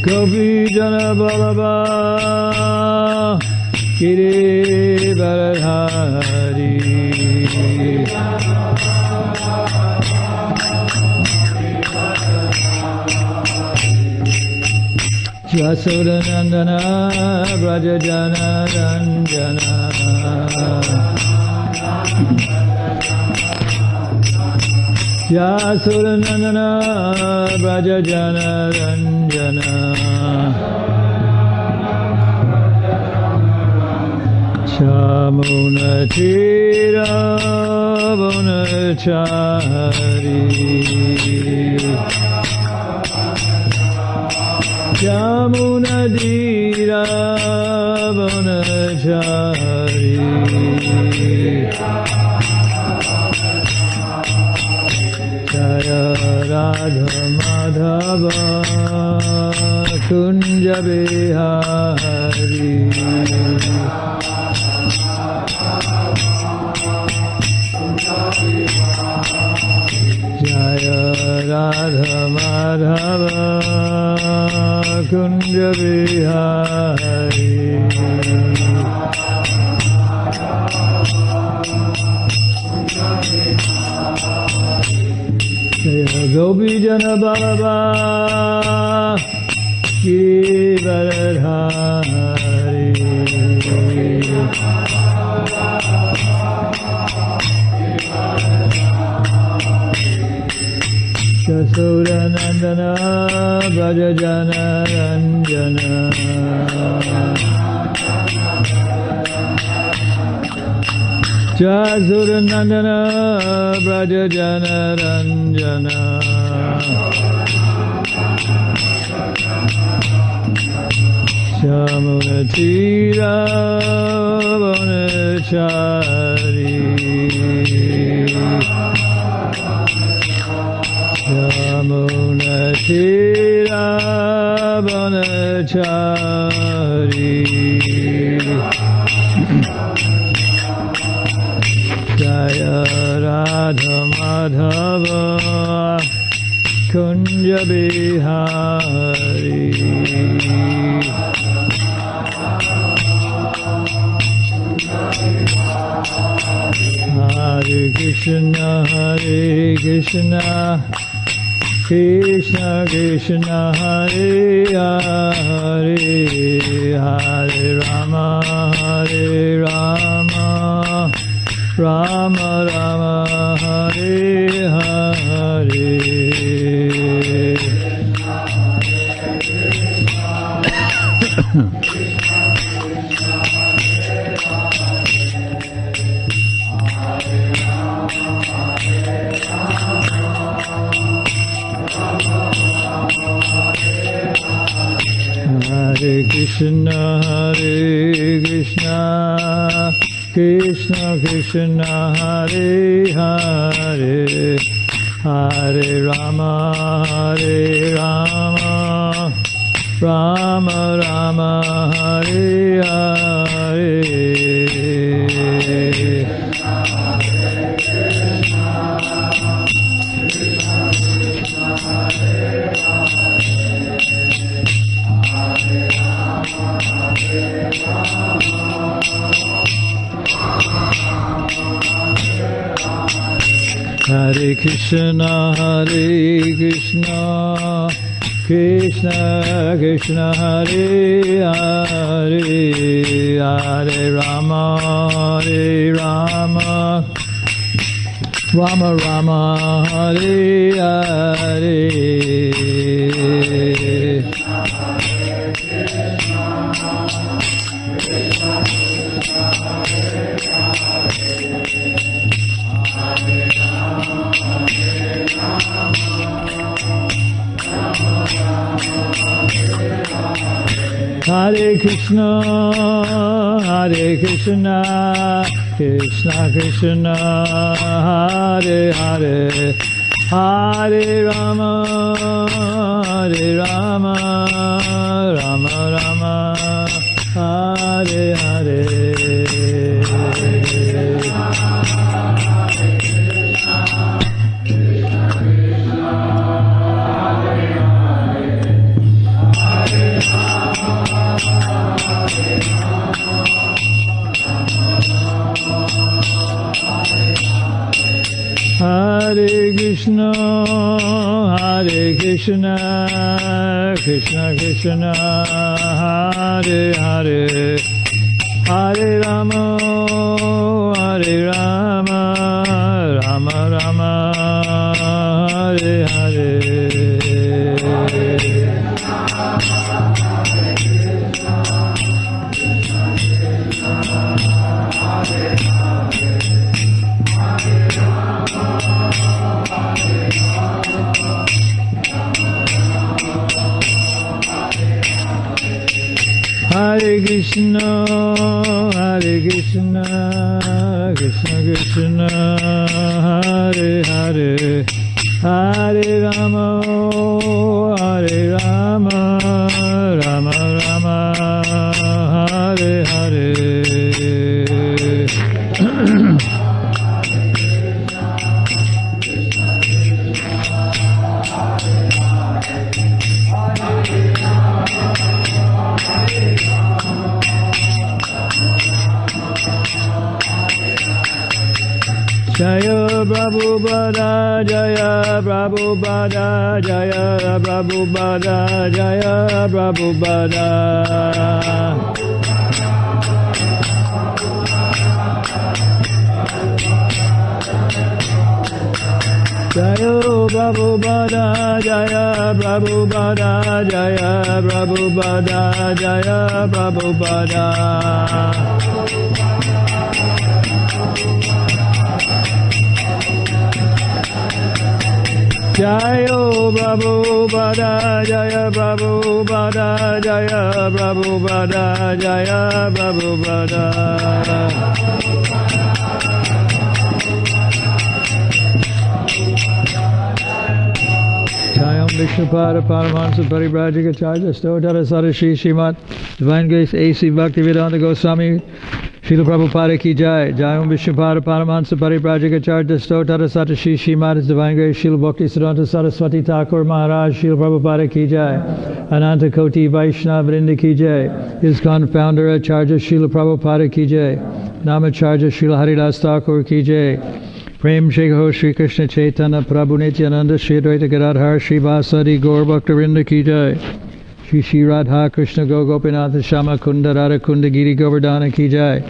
Govardhana Ballabha Giridharadhari Yasodanandana Brajajana Ranjana Yasodanandana Brajajana Ranjana Chamunatira Vanachari Chamunadira Vanachari Jaya Radha Madhava Kunja Bihari Jaya Radha Madhava Kunja Bihari Jaya Gopi Jana Ballabha Giridharadhari Yasodanandana Brajajana Ranjana Yasodanandana Brajajana Ranjana Shamunatira Vanachari Yamunatira Vanachari Jaya Radha Madhava Kunja Bihari Hare Krishna Krishna Krishna Hare Hare Hare Rama Rama Rama Hare Hare Hare Krishna Krishna Krishna Hare Hare Hare Rama Rama Rama Hare Hare Hare Krishna Krishna Krishna Hare Hare Hare Rama Rama Rama Hare Hare Hare Krishna Krishna Krishna Hare Hare Hare Rama Rama Rama Hare Hare Hare Hare Krishna, Hare Krishna, Krishna Krishna, Hare Hare, Hare Rama, Hare Rama, Rama Rama, Hare Hare. Hare Krishna, Hare Krishna, Krishna Krishna, Hare Hare, Hare Rama, Hare Rama, Rama Rama, Hare Hare. Jaya Prabhupada, Jaya Prabhupada, Jaya Prabhupada, Jaya Prabhupada. Jaya Prabhupada, Jaya Prabhupada, Jaya Prabhupada, Jaya Prabhupada. Jaya Prabhupada, Jaya Prabhupada, Jaya Prabhupada, Jaya Prabhupada. Jayam Vishnupada Paramahansa Parivrajikacharya Stotara Sarashi Srimad Divine Grace A.C. Bhaktivedanta Goswami Srila Prabhupada ki jai. Jayam Vishnupada Paramahansa Parivrajikacharya Stotara Sarashi Srimad Divine Grace Srila Bhaktisiddhanta Saraswati Thakur Maharaj Srila Prabhupada ki jai. Ananta Koti Vaishnava Vrinda ki jai. ISKCON founder Acharya Srila Prabhupada ki jai. Namacharya Srila Haridas Thakur ki jai. Prem Shekho Shri Krishna Chaitanya Prabhu Nityananda Shri Advaita Gadadhar Shri Vasadi Gaur Bhaktavinda ki jai. Shri Shri Radha Krishna Go Gopinath Shama Kunda Radha Kunda Giri Govardhana ki jai.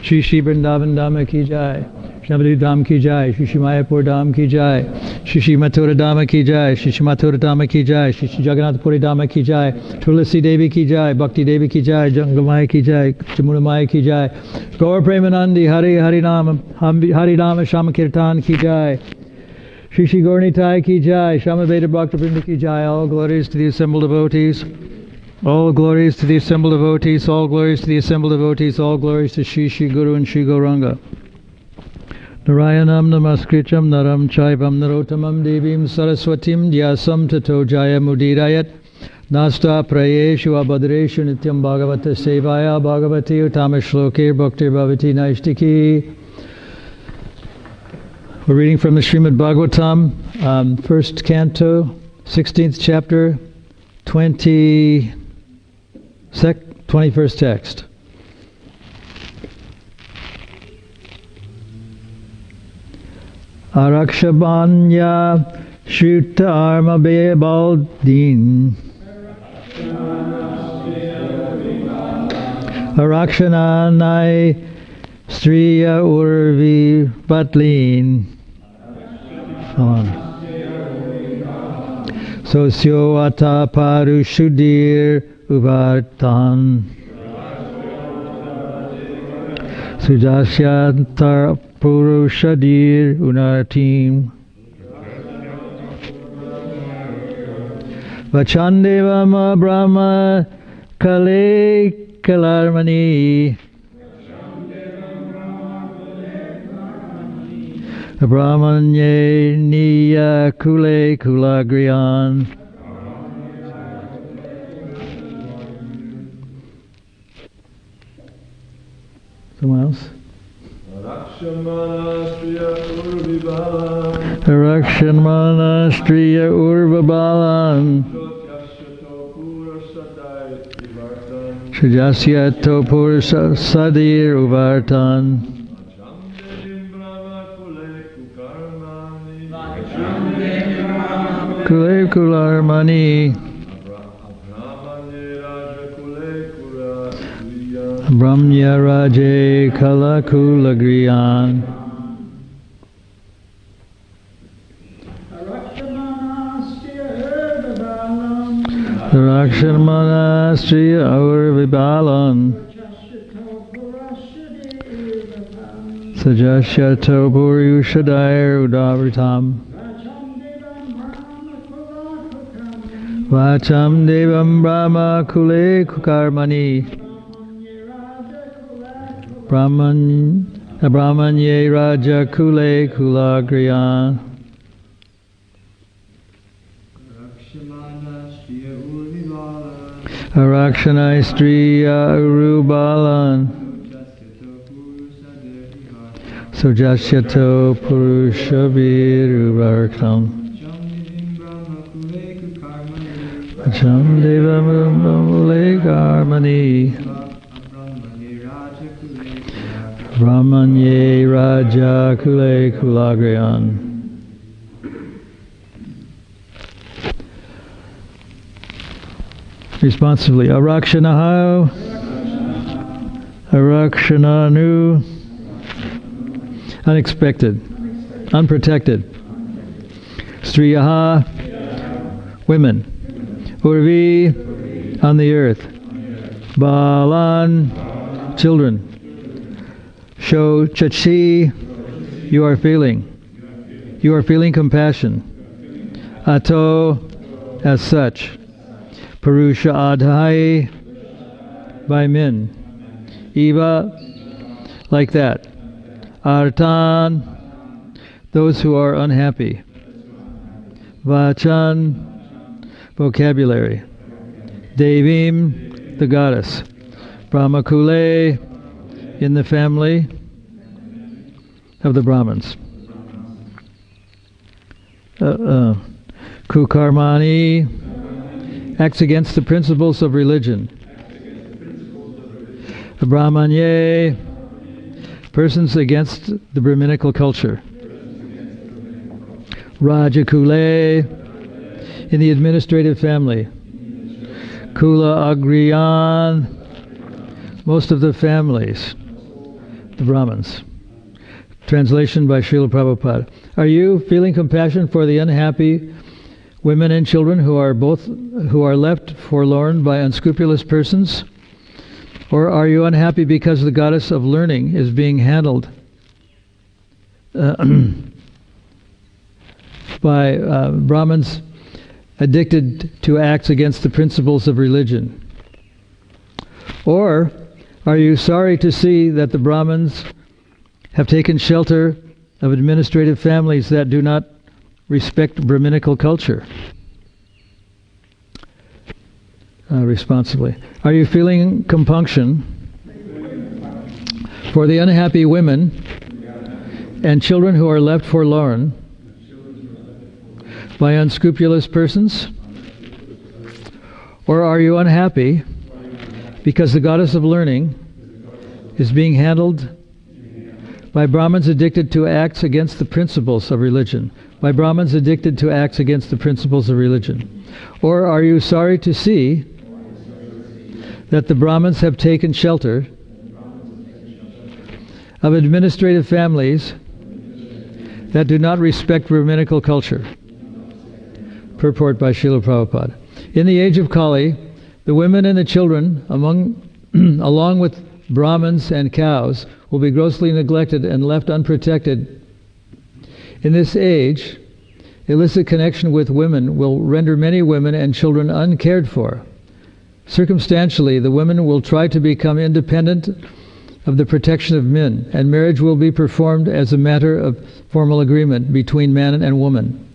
Shri Shri Vrindavan Dhamma ki jai. Shri Navadvip Dham ki jai. Shri Shri Mayapur Dham ki jai. Shri Shri Mathura Dhama ki jai. Shri Shri Mathura Dhama ki jai. Shri Shri Jagannath Puri Dhama ki jai. Tulasi Devi ki jai. Bhakti Devi ki jai. Jangamaya ki jai. Chamunamaya ki jai. Gaur Premanandi Hari Hari Nama Hari Nama Shama Kirtan ki jai. Shri Shri Gaurnitai ki jai. Shama Veda Bhaktivinoda ki jai. All glories to the assembled devotees. All glories to the assembled devotees. All glories to the assembled devotees. All glories to Shri Shri Guru and Shri Gauranga. Narayanam Namaskritam Naram Chaivam Narotamam Devim Saraswatim Vyasam Tato Jaya Mudirayat Nasta Prayeshu Abhadreshu Nityam Bhagavata Sevaya Bhagavati Utamashloke Bhaktir Bhavati Naishtiki. We're reading from the Srimad Bhagavatam, first canto, 16th chapter, 21st text. Arakshabanya Shruta Arma Baldin Arakshananai Striya Urvi Batlin Sosyo Ata Parushudir Uvartan Sujasyantar Purushadir Unartim Vachandevama Brahma Kale Kalarmani Brahmanye Niya Kule Kulagriyan. Someone else? Rakshamana Striya Urvabalan Shajasya Topur Sadir Uvartan Kularmani Brahmya Raje Kala Kulagriyan Rakshamana Striya Aurvibalan Sajashyato Purushadair Udavritam Vacham Devam Brahma Kule Kukarmani Brahmanye Raja Kule Kulagriyan Arakshanai Striya Urubalan Sojashyato Purushaviruvarkam Acham Deva Mule Karmani Brahmanye Raja Kule Kulagriyan. Responsively, Arakshanaho, Arakshananu, unexpected, unprotected. Striyaha, women. Urvi, on the earth. Balan, children. Sho chachi, you are feeling. You are feeling compassion. Ato, as such. Purusha adhai, by men. Eva, like that. Artan, those who are unhappy. Vachan, vocabulary. Devim, the goddess. Brahmakule, in the family of the Brahmins. Kukarmani, acts against the principles of religion. Brahmanye, persons against the Brahminical culture. Rajakule, in the administrative family. Kula Agriyan, most of the families, the Brahmins. Translation by Srila Prabhupada. Are you feeling compassion for the unhappy women and children who are left forlorn by unscrupulous persons? Or are you unhappy because the goddess of learning is being handled by Brahmins addicted to acts against the principles of religion? Or are you sorry to see that the Brahmins have taken shelter of administrative families that do not respect Brahminical culture? Responsibly. Are you feeling compunction for the unhappy women and children who are left forlorn by unscrupulous persons? Or are you unhappy because the goddess of learning is being handled by Brahmins addicted to acts against the principles of religion? By Brahmins addicted to acts against the principles of religion? Or are you sorry to see that the Brahmins have taken shelter of administrative families that do not respect Brahminical culture? Purport by Srila Prabhupada. In the age of Kali, the women and the children, along with Brahmins and cows, will be grossly neglected and left unprotected. In this age, illicit connection with women will render many women and children uncared for. Circumstantially, the women will try to become independent of the protection of men, and marriage will be performed as a matter of formal agreement between man and woman.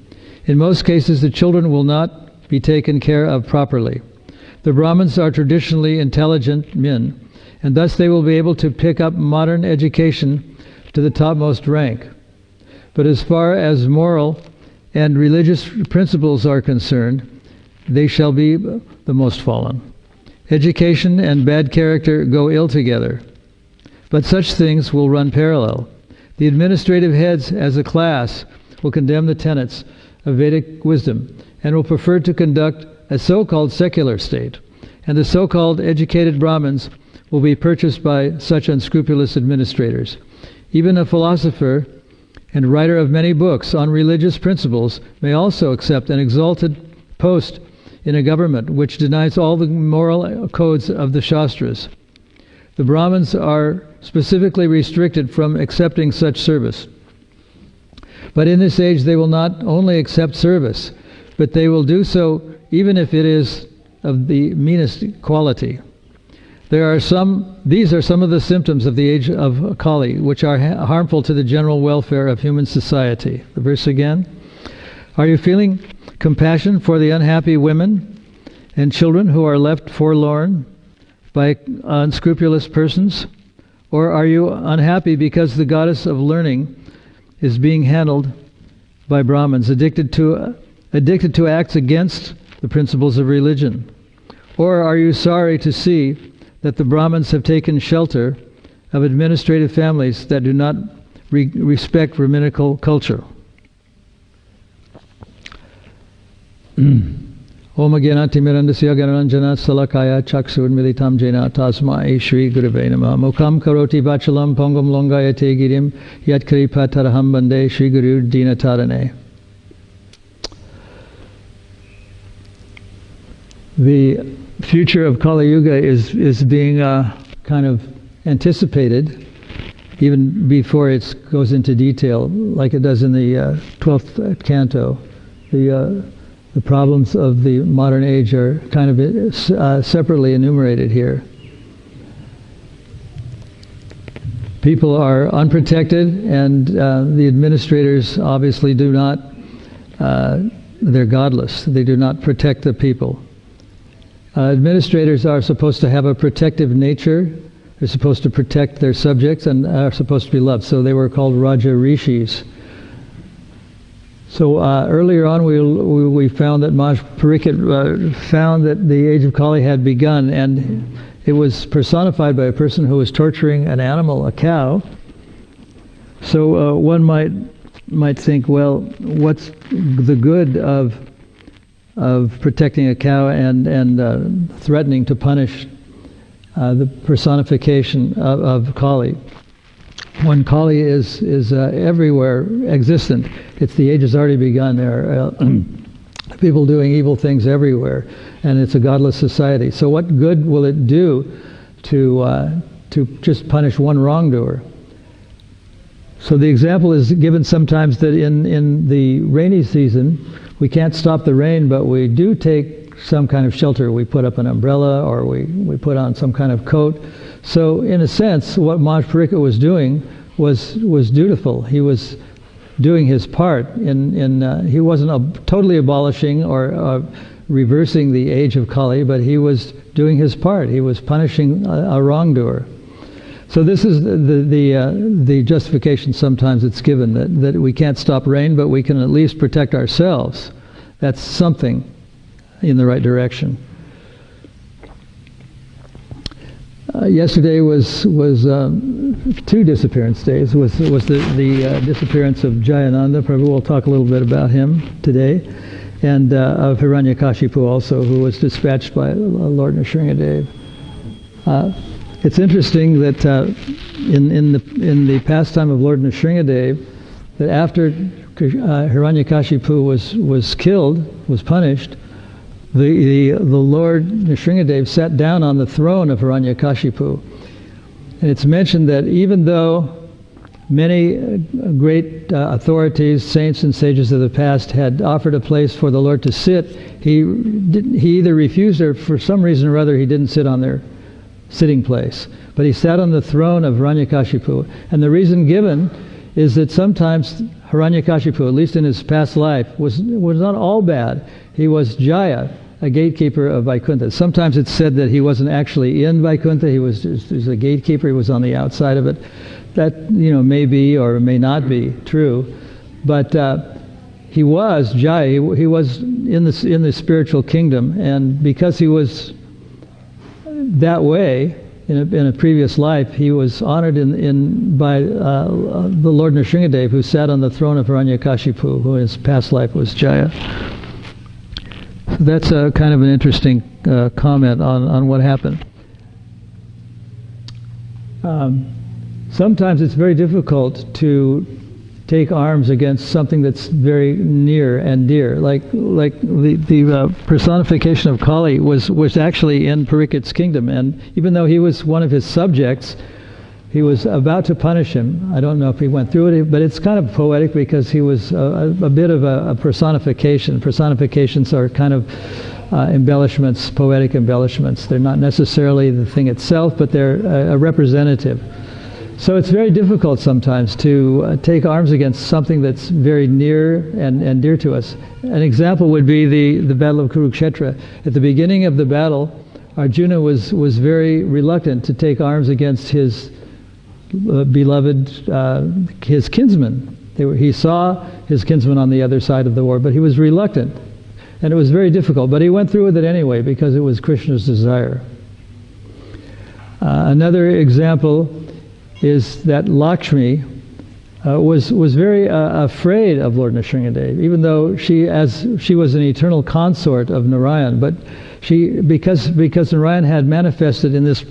In most cases, the children will not be taken care of properly. The Brahmins are traditionally intelligent men, and thus they will be able to pick up modern education to the topmost rank. But as far as moral and religious principles are concerned, they shall be the most fallen. Education and bad character go ill together, but such things will run parallel. The administrative heads as a class will condemn the tenets of Vedic wisdom and will prefer to conduct a so-called secular state, and the so-called educated Brahmins will be purchased by such unscrupulous administrators. Even a philosopher and writer of many books on religious principles may also accept an exalted post in a government which denies all the moral codes of the Shastras. The Brahmins are specifically restricted from accepting such service. But in this age they will not only accept service, but they will do so even if it is of the meanest quality. These are some of the symptoms of the age of Kali, which are harmful to the general welfare of human society. The verse again. Are you feeling compassion for the unhappy women and children who are left forlorn by unscrupulous persons? Or are you unhappy because the goddess of learning is being handled by Brahmins, addicted to acts against the principles of religion? Or are you sorry to see that the Brahmins have taken shelter of administrative families that do not respect Brahminical culture? Om Agyanati Mirandasya Ganaranjana Salakaya Chaksun Militam Jena Tasmai Shri Gurave Namah Mukam Karoti Vachalam Pongam Longayate Girim Yat Kripa Taraham Bande Shri Guru Dina Tarane. The future of Kali Yuga is being kind of anticipated even before it goes into detail, like it does in the 12th canto. The problems of the modern age are kind of separately enumerated here. People are unprotected, and the administrators obviously do not, they're godless. They do not protect the people. Administrators are supposed to have a protective nature. They're supposed to protect their subjects and are supposed to be loved. So they were called Raja Rishis. So earlier on we found that Maj Parikit found that the age of Kali had begun, and it was personified by a person who was torturing an animal, a cow. So one might think, well, what's the good of protecting a cow and threatening to punish the personification of Kali? When Kali is everywhere existent, the age has already begun. There are people doing evil things everywhere, and it's a godless society. So what good will it do to just punish one wrongdoer? So the example is given sometimes that in the rainy season, we can't stop the rain, but we do take some kind of shelter. We put up an umbrella, or we put on some kind of coat. So in a sense, what Maj Parikit was doing was dutiful. He was doing his part. He wasn't totally abolishing or reversing the age of Kali, but he was doing his part. He was punishing a wrongdoer. So this is the justification sometimes it's given, that we can't stop rain, but we can at least protect ourselves. That's something in the right direction. Yesterday was two disappearance days. Was the disappearance of Jayananda Prabhu. We'll talk a little bit about him today, and of Hiranyakashipu also, who was dispatched by Lord Nrsingadev. It's interesting that in the pastime of Lord Nrsingadev, that after Hiranyakashipu was killed, was punished, the Lord Nrsingadev sat down on the throne of Hiranyakashipu. And it's mentioned that even though many great authorities, saints and sages of the past had offered a place for the Lord to sit, he either refused, or for some reason or other he didn't sit on their sitting place. But he sat on the throne of Hiranyakashipu. And the reason given is that sometimes Hiranyakashipu, at least in his past life, was not all bad. He was Jaya, a gatekeeper of Vaikuntha. Sometimes it's said that he wasn't actually in Vaikuntha, he was a gatekeeper, he was on the outside of it. That may be or may not be true. But he was Jaya, he was in the spiritual kingdom, and because he was that way in a previous life, he was honored by the Lord Nrsingadev, who sat on the throne of Hiranyakashipu, who in his past life was Jaya. that's a kind of an interesting comment on what happened. Sometimes it's very difficult to take arms against something that's very near and dear. Like the personification of Kali was actually in Parikshit's kingdom, and even though he was one of his subjects, he was about to punish him. I don't know if he went through it, but it's kind of poetic because he was a bit of a personification. Personifications are kind of embellishments, poetic embellishments. They're not necessarily the thing itself, but they're a representative. So it's very difficult sometimes to take arms against something that's very near and dear to us. An example would be the Battle of Kurukshetra. At the beginning of the battle, Arjuna was very reluctant to take arms against his beloved, his kinsman. He saw his kinsman on the other side of the war, but he was reluctant. And it was very difficult, but he went through with it anyway because it was Krishna's desire. Another example is that Lakshmi was very afraid of Lord Nrsimhadev, even though she was an eternal consort of Narayan. But because Narayan had manifested in this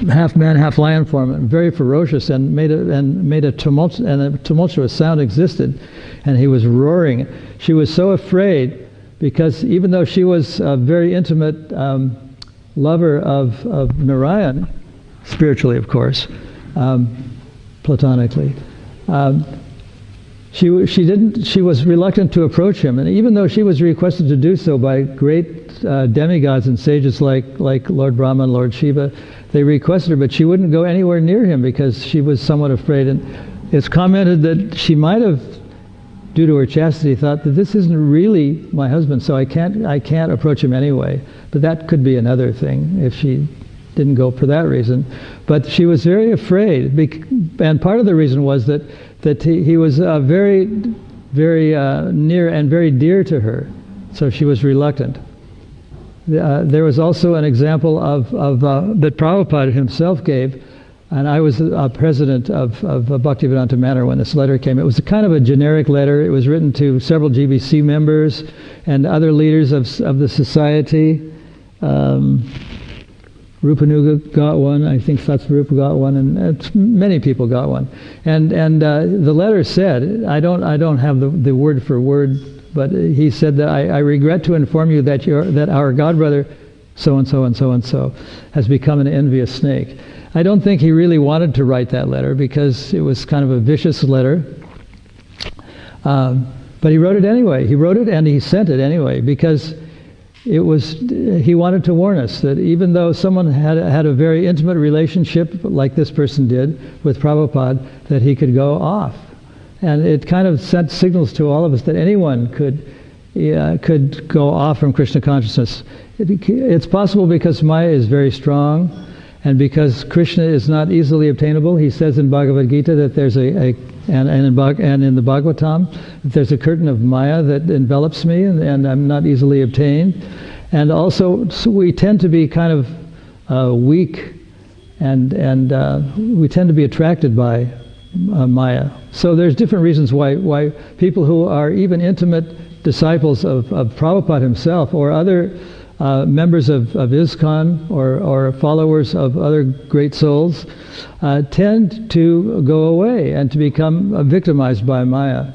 half man, half lion form, very ferocious, and made a tumultuous sound existed, and he was roaring. She was so afraid because even though she was a very intimate lover of Narayan, spiritually, of course. Platonically, she was reluctant to approach him, and even though she was requested to do so by great demigods and sages like Lord Brahma and Lord Shiva, they requested her, but she wouldn't go anywhere near him because she was somewhat afraid. And it's commented that she might have, due to her chastity, thought that this isn't really my husband, so I can't approach him anyway. But that could be another thing if she didn't go for that reason. But she was very afraid, and part of the reason was that he was very near and very dear to her, so she was reluctant. There was also an example that Prabhupada himself gave, and I was president of Bhaktivedanta Manor when this letter came. It was a kind of a generic letter. It was written to several GBC members and other leaders of the society. Rupanuga got one, I think Satsvarupa got one, and many people got one. And the letter said, I don't have the word for word, but he said that I regret to inform you that our godbrother so and so and so and so has become an envious snake. I don't think he really wanted to write that letter because it was kind of a vicious letter. But he wrote it anyway. He wrote it and he sent it anyway because he wanted to warn us that even though someone had a very intimate relationship like this person did with Prabhupada, that he could go off. And it kind of sent signals to all of us that anyone could go off from Krishna consciousness. It's possible because Maya is very strong, and because Krishna is not easily obtainable. He says in Bhagavad Gita that there's and in the Bhagavatam, that there's a curtain of Maya that envelops me, and I'm not easily obtained. And also, so we tend to be kind of weak, and we tend to be attracted by Maya. So there's different reasons why people who are even intimate disciples of Prabhupada himself, or other members of ISKCON, or followers of other great souls, tend to go away and to become victimized by Maya.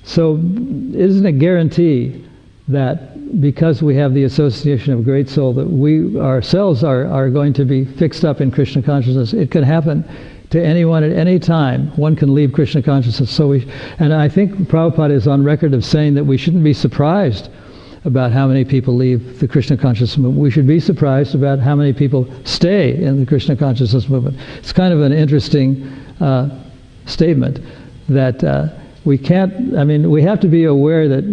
So isn't a guarantee that because we have the association of great soul that we ourselves are going to be fixed up in Krishna consciousness. It can happen to anyone at any time. One can leave Krishna consciousness. And I think Prabhupada is on record of saying that we shouldn't be surprised about how many people leave the Krishna consciousness movement. We should be surprised about how many people stay in the Krishna consciousness movement. It's kind of an interesting statement that we can't. I mean, we have to be aware that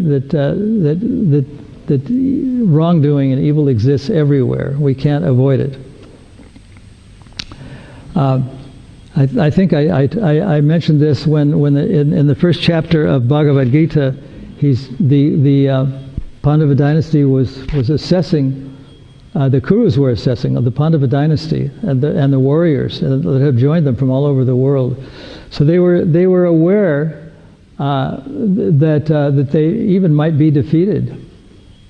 wrongdoing and evil exists everywhere. We can't avoid it. I think I mentioned this when in the first chapter of Bhagavad Gita, the Pandava dynasty was assessing, the Kurus were assessing of the Pandava dynasty and the warriors that have joined them from all over the world. So they were aware that they even might be defeated,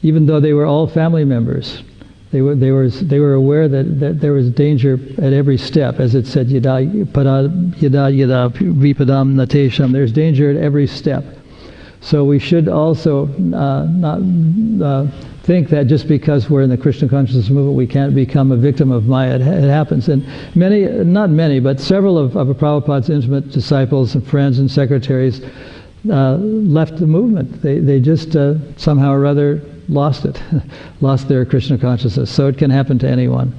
even though they were all family members. They were aware that there was danger at every step, as it said, yada vipadam natesham. There's danger at every step. So we should also not think that just because we're in the Krishna consciousness movement, we can't become a victim of Maya. It happens. And not many, but several of Prabhupada's intimate disciples and friends and secretaries left the movement. They just somehow or other lost it, lost their Krishna consciousness. So it can happen to anyone.